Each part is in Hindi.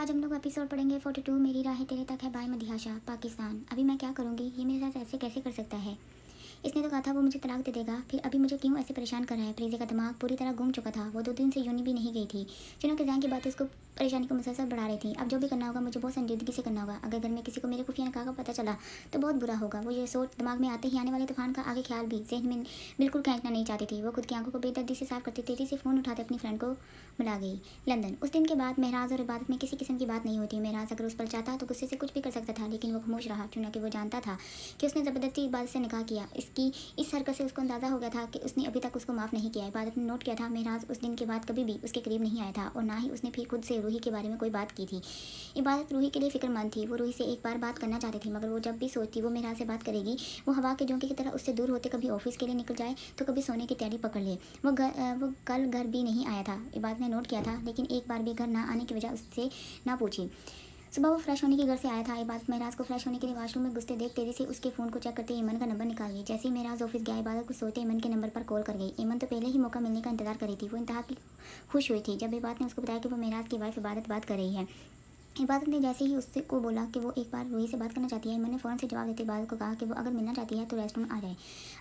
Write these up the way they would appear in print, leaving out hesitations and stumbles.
आज हम लोग एपिसोड पढ़ेंगे 42 मेरी राहें तेरे तक है बाय मदिहाशा पाकिस्तान। अभी मैं क्या करूँगी, ये मेरे साथ ऐसे कैसे कर सकता है। इसने तो कहा था वो मुझे तलाक दे देगा, फिर अभी मुझे क्यों ऐसे परेशान कर रहा है। प्रीति का दिमाग पूरी तरह गुम चुका था। वो 2 दिन से यूनि भी नहीं गई थी। चुनों के जहन की बातें उसको परेशानी को मुसलसल बढ़ा रही थी। अब जो भी करना होगा मुझे बहुत संजीदगी से करना होगा। अगर घर में किसी को मेरे खुफिया निकाह का पता चला तो बहुत बुरा होगा। वो ये सोच दिमाग में आते ही आने वाले तूफान का आगे ख्याल भी जहन में बिल्कुल खींचना नहीं चाहती थी। वो खुद की आंखों को बेदर्दी से साफ करती तेजी से फ़ोन उठाते अपनी फ्रेंड को बुला गई। लंदन। उस दिन के बाद महराज और इबादत में किसी किस्म की बात नहीं होती। महराज अगर उस पर चाहता तो गुस्से से कुछ भी कर सकता था, लेकिन वो खामोश रहा। चुना कि वो जानता था कि उसने ज़बरदस्ती इबादत से निकाह किया। इसकी इस हरकत से उसको अंदाज़ा हो गया था कि उसने अभी तक उसको माफ़ नहीं किया। इबादत ने नोट किया था महराज उस दिन के बाद कभी भी उसके करीब नहीं आया था और ना ही उसने फिर खुद से रूही के बारे में कोई बात की थी। इबादत रूही के लिए फिक्रमंद थी। वो रूही से एक बार बात करना चाहती थी, मगर वो जब भी सोचती वो महराज से बात करेगी, वो हवा के झोंके की तरह उससे दूर होते कभी ऑफिस के लिए निकल जाए तो कभी सोने की तैयारी पकड़ ले। वो कल घर भी नहीं आया था, इबादत ने नोट किया था, लेकिन एक बार भी घर ना आने की वजह उससे ना पूछी। सुबह वो फ्रेश होने के घर से आया था। इबादत महराज को फ्रेश होने के लिए वॉशरूम में घुसते देख तेजी से उसके फ़ोन को चेक करते ईमन का नंबर निकाल गई। जैसे ही महराज ऑफिस गया, इबादत को सोते ईमन के नंबर पर कॉल कर गई। ईमन तो पहले ही मौका मिलने का इंतजार कर रही थी। वो इंतहा की खुश हुई थी जब इबादत ने उसको बताया कि वो महराज की वाइफ इबादत बात कर रही है। इबादत ने जैसे ही उससे को बोला कि वो एक बार रूही से बात करना चाहती है, ईमन ने फ़ौरन से जवाब देते इबादत को कहा कि वो अगर मिलना चाहती है तो रेस्टोरेंट आ जाए।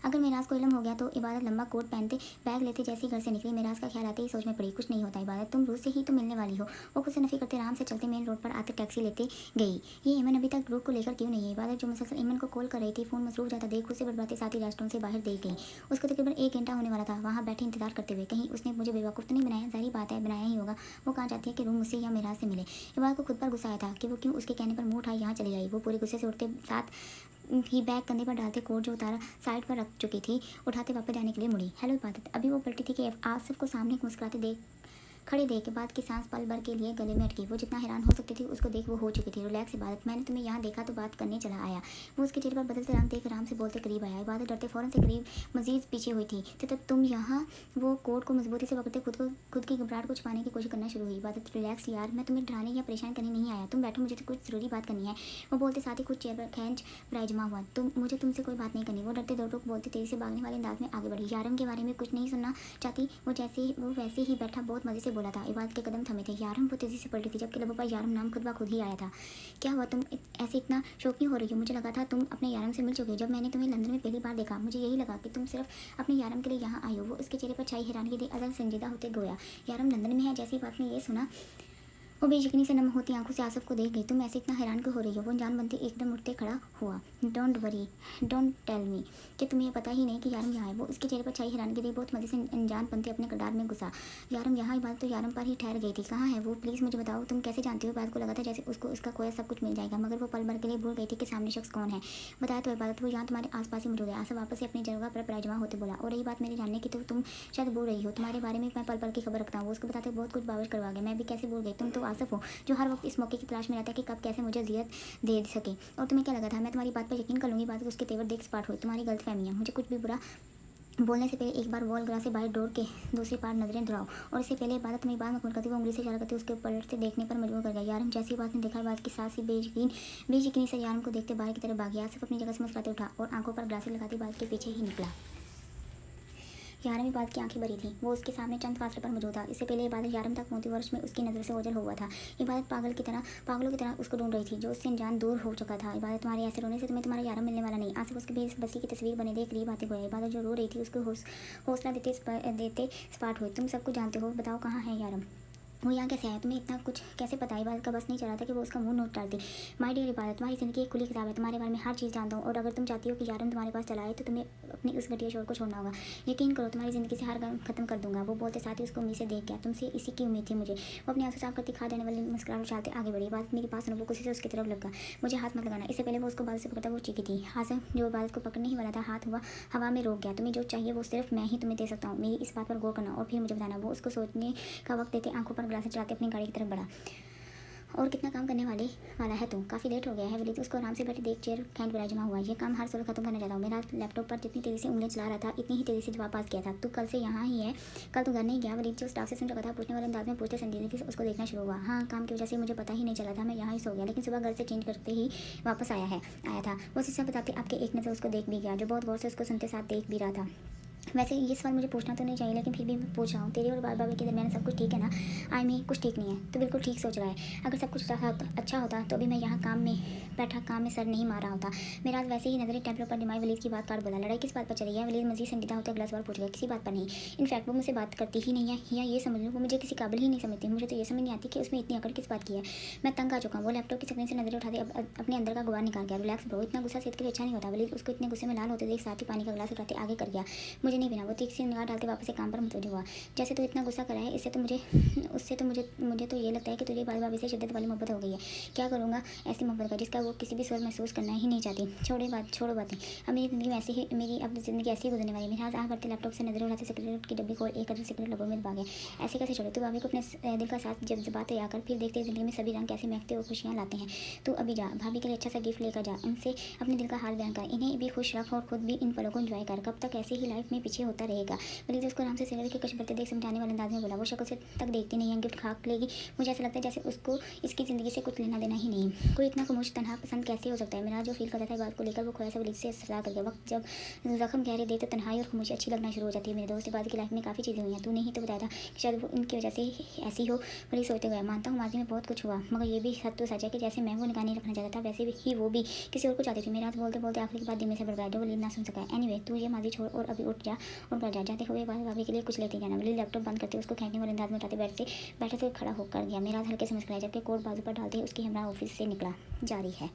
अगर महराज को इल्म हो गया तो इबादत लंबा कोट पहनते बैग लेते जैसे ही घर से निकली। महराज का ख्याल आते ही सोच में पड़ी, कुछ नहीं होता इबादत, तुम रूह से ही तो मिलने वाली हो। वो खुद से नफी करते आराम से चलते मेन रोड पर आते टैक्सी लेते गई। ये ईमन अभी तक रूह को लेकर क्यों नहीं है। इबादत जो मुसलसल ईमन को कॉल कर रही थी, फ़ोन मसरूफ जाता देख खुद से बड़बड़ाते साथ ही रेस्टोरेंट से बाहर दे गई। उसको तकरीबन 1 घंटा होने वाला था वहाँ बैठे इंतजार करते हुए। कहीं उसने मुझे बेवकूफ़ तो नहीं बनाया। जाहिर बात है बनाया ही होगा। वो कहाँ चाहती है कि रूह मुझसे या महराज से मिले। इबादत को खुद पर गुस्सा आया था कि वो क्यों उसके कहने पर मुंह उठाई यहाँ चली आई। वो पूरे गुस्से से उठते साथ ही बैग कंधे पर डालते कोट जो उतारा साइड पर रख चुकी थी उठाते वापस जाने के लिए मुड़ी। हेलो इबादत। अभी वो पलटी थी कि आसिफ को सामने मुस्कुराते देख खड़े देख के बाद की सांस पल भर के लिए गले में अटकी। वो जितना हैरान हो सकती थी उसको देख वो हो चुकी थी। रिलैक्स इबादत, मैंने तुम्हें यहाँ देखा तो बात करने चला आया। वो उसके चेहरे पर बदलते रंग देख आराम से बोलते करीब आया। इबादत डरते फ़ौरन से करीब मजीद पीछे हुई थी तब तुम यहाँ। वो कोट को मजबूती से पकड़ते खुद की घबराहट को छुपाने की कोशिश करना शुरू हुई। इबादत, रिलैक्स यार, मैं तुम्हें डराने या परेशान करने नहीं आया। तुम बैठो, मुझे तो कुछ ज़रूरी बात करनी है। वो बोलते साथ ही कुछ चेयर पर खींच प्राय जमा हुआ। मुझे तुमसे कोई बात नहीं करनी। वो डरते दो टूक बोलते तेजी से भागने वाले अंदाज में आगे बढ़ी। यारम के बारे में कुछ नहीं सुनना चाहती। वो वैसे ही बैठा बहुत मज़े से बोला था। इबादत के कदम थमे थे। यारम वो तेजी से पलटी थी जबकि लबों पर यारम नाम खुद ब खुद ही आया था। क्या हुआ, तुम ऐसे इतना शौक क्यों हो रही हो। मुझे लगा था तुम अपने यारम से मिल चुके हो। जब मैंने तुम्हें लंदन में पहली बार देखा मुझे यही लगा कि तुम सिर्फ अपने यारम के लिए यहाँ आई हो। वो उसके चेहरे पर छाई हैरानगी देख अदर संजीदा होते गोया। यारम लंदन में है। जैसी बात ने ये सुना वो बेयकीनी से नम होती आंखों से आसिफ को देख गई। तुम ऐसे इतना हैरान क्यों हो रही हो। वो जान बनती एकदम उठते खड़ा हुआ। Don't worry, don't tell me कि तुम्हें पता ही नहीं कि यारम यहाँ है। वो उसके चेहरे पर छाई हैरानगी देख बहुत मज़े से अनजान बनती अपने किरदार में घुसा। यारम यहाँ, बात तो यारम पर ही ठहर गई थी। कहाँ है वो, प्लीज़ मुझे बताओ। तुम कैसे जानती हो। बात को लगा था जैसे उसको उसका खोया सब कुछ मिल जाएगा, मगर वो पल भर के लिए भूल गई थी कि सामने शख्स कौन है। बताया तो इबादत, वो यहाँ तुम्हारे आसपास ही मौजूद है। आसिफ वापस से अपनी जगह पर पराजमा होते बोला। और रही बात मेरे जानने की तो तुम शायद भूल रही हो। तुम्हारे बारे में मैं पल पल की खबर रखता हूँ। वो उसको बताते बहुत कुछ बावज करवा गया। मैं भी कैसे भूल गई। तुम तो आसिफ हो जो हर वक्त इस मौके की तलाश में रहता है कि कब कैसे मुझे अजियत दे सके। और तुम्हें क्या लगा था मैं तुम्हारी बात पर यकीन कर लूँगी। बात उसके तेवर देख स्पार्ट हुई। तुम्हारी गलतफहमियाँ। मुझे कुछ भी बुरा बोलने से पहले एक बार वॉल ग्रास से बाहर डोर के दूसरी पार नजरें दुराओ। और इससे पहले इबादत में बात मकबूल करती वो उंगली से इशारा करती उसके पलटते देखने पर मजबूर कर गया। यारम जैसी बात ने देखा बात की सांस ही बेयकीनी से यारम को देखते बाहर की तरफ भाग गया। सिर्फ अपनी जगह से मुस्कुराते उठा और आंखों पर ग्लासेस लगाती बात के पीछे ही निकला। यारम इबादत की आंखें भरी थी। वो उसके सामने चंद फासले पर मौजूद था। इससे पहले इबादत यारम तक पहुंची वर्ष में उसकी नज़र से ओझल हुआ था। इबादत पागलों की तरह उसको ढूंढ रही थी जो उससे अनजान दूर हो चुका था। इबादत, तुम्हारे ऐसे रोने से तुम्हें तुम्हारा यारम मिलने वाला नहीं। आसिफ उसके बेबसी की तस्वीर बने देख करीब आते हुए। इबादत जो रो रही थी उसको हौसला देते स्पार्ट हुई। तुम सब कुछ जानते हो, बताओ कहाँ है यारम। वो यहाँ कैसे आया, तुम्हें इतना कुछ कैसे पता। इबादत का बस नहीं चला था कि वो उसका मुंह नोट डालती। माय डियर इबादत, तुम्हारी ज़िंदगी एक खुली किताब है। तुम्हारे बारे में हर चीज़ जानता हूँ और अगर तुम चाहती हो कि यारम तुम्हारे पास चला आए तो तुम्हें अपनी उस घटिया शोर को छोड़ना होगा। यकीन करो तुम्हारी ज़िंदगी से हर गम खत्म कर दूंगा। वो बोलते साथ ही उसको उम्मीद से देख गया। तुमसे इसी की उम्मीद थी मुझे। वो अपने आंसू साफ करती खा जाने वाली मुस्कुराहट चाहते आगे बढ़ी। इबादत, मेरी पास वो किसी से उसकी तरफ लगा। मुझे हाथ मत लगाना। इससे पहले वो उसको बाल से पकड़ता वो चीखी थी। आसिफ जो इबादत को पकड़ने ही वाला था हाथ हुआ हवा में रोक गया। तुम्हें जो चाहिए वो सिर्फ मैं ही तुम्हें दे सकता हूँ। मेरी इस बात पर गौर करना और फिर मुझे बताना। वो उसको सोचने का वक्त देते आंखों पर ग्लासेस चलाते अपनी गाड़ी की तरफ बढ़ा। और कितना काम करने वाला है तू, काफ़ी लेट हो गया है। वलीद उसको आराम से बैठे देख चेयर खैंड बड़ा जमा हुआ। ये काम हर सूरत खत्म करने लगा हूँ। मेरा लैपटॉप पर जितनी तेज़ी से उंगलियां चला रहा था इतनी ही तेज़ी से जवाब पास किया था। तू कल से यहाँ ही है, कल तो घर नहीं गया। वलीद जो स्टाफ से सुन रखा था पूछने वाले अंदाज में पूछते संजीदगी से उसको देखना शुरू हुआ। हाँ, काम की वजह से मुझे पता ही नहीं चला था, मैं यहाँ ही सो गया, लेकिन सुबह घर से चेंज करते ही वापस आया था। वो सिस्सा बताते आपके एक नज़र उसको देख भी गया जो बहुत गौर से उसको सुनते साथ देख भी रहा था। वैसे ये सवाल मुझे पूछना तो नहीं चाहिए, लेकिन फिर भी मैं पूछ रहा हूँ, तेरे और बाबा के दरमियान सब कुछ ठीक है ना? आई मी कुछ ठीक नहीं है। तो बिल्कुल ठीक सोच रहा है। अगर सब कुछ अच्छा होता तो अभी मैं यहाँ काम में बैठा काम में सर नहीं मार रहा होता। मेरा आज वैसे ही नजरें टेबल पर दिमाग वलीद की बात काट बोला, लड़ाई किस बात पर चली है? वलीद मजीद संजीदा होते अगला सवाल पूछ गया, किसी बात पर नहीं। इनफैक्ट वो मुझसे बात करती ही नहीं है, या ये समझ लो वो मुझे किसी काबिल ही नहीं समझती। मुझे तो ये समझ नहीं आती कि उसमें इतनी अकड़ किस बात की है। मैं तंग आ चुका हूँ। वो लैपटॉप की स्क्रीन से नजरें उठाते अपने अंदर का गुबार निकाल गया। रिलैक्स ब्रो, इतना गुस्सा सेहत के लिए अच्छा नहीं होता। वलीद उसको इतने गुस्से में लाल होते देख साथ ही पानी का गिलास उठाते आगे कर गया। मुझे नहीं पीना। वो तीखी सी निगाह डालते वापस से काम पर मुतवज्जो हुआ। जैसे तू इतना गुस्सा करा है इससे तो मुझे तो ये लगता है कि तुझे बाबा से शिद्दत वाली मोहब्बत हो गई है। क्या करूँगा ऐसी मोहब्बत का जिसका वो किसी भी स्वर महसूस करना ही नहीं चाहती। छोड़ो बातें। अब मेरी ज़िंदगी में ऐसी ही मेरी अब ज़िंदगी ऐसी ही गुजरने वाली है। मेरे आँख भरते लैपटॉप से नजर उड़ाते सिगरेट की डब्बी खोल एक अदर सिगरेट लगो में दबा गया। ऐसे कैसे छोड़े? तू भाभी को अपने दिल का साथ जब जबात तैयार कर, फिर देखते ज़िंदगी में सभी रंग कैसे महकते और खुशियाँ लाते हैं। तू अभी जा, भाभी के लिए अच्छा सा गिफ्ट लेकर जा, इनसे अपने दिल का हाल बयान कर, इन्हें भी खुश रख और खुद भी इन पलों को एंजॉय कर। कब तक ऐसे ही लाइफ में पीछे होता रहेगा? वलीद उसको आराम से सिगरेट के कश भरते देख समझाने वाले अंदाज में बोला। वो शक्ल से तक देखती नहीं है, गिफ्ट खाक लेगी। मुझे ऐसा लगता है जैसे उसको इसकी ज़िंदगी से कुछ लेना देना ही नहीं। कोई इतना खामोश तनहा पसंद कैसे हो सकता है? मेरा जो फील कर रहा था बात को लेकर वो खोया सा वलीद से सजा कर गया। वक्त जब जख्म गहरे दे तो तन्हाई और खामोशी अच्छी लगना शुरू हो जाती है। मेरे दोस्त बाद की लाइफ में काफ़ी चीज़ें हुई हैं, तूने ही तो बताया था कि शायद वो इनकी वजह से ऐसी हो। वलीद सोचते गया, मानता हूँ माजी में बहुत कुछ हुआ, मगर ये भी सच तो सच है कि जैसे मैं वो निकाह नहीं रखना चाहता था वैसे ही वो भी किसी और को चाहती थी। मेरे हाथ बोलते बोलते आखिरी की बात दिल में से बर्बाद जो वलीद ना सुन सका। एनीवे तू ये माजी छोड़ और अभी उठ जा और घर जा। जाते हुए भाभी के लिए कुछ लेते जाना। वलीद लैपटॉप बंद करते उसको खींचने वाले अंदाज में उठाते बैठे से खड़ा होकर गया। मेरा हाथ हल्के से मुस्कुराया जबकि कोट बाजू पर डालते उसकी हमरा ऑफिस से निकला जारी है।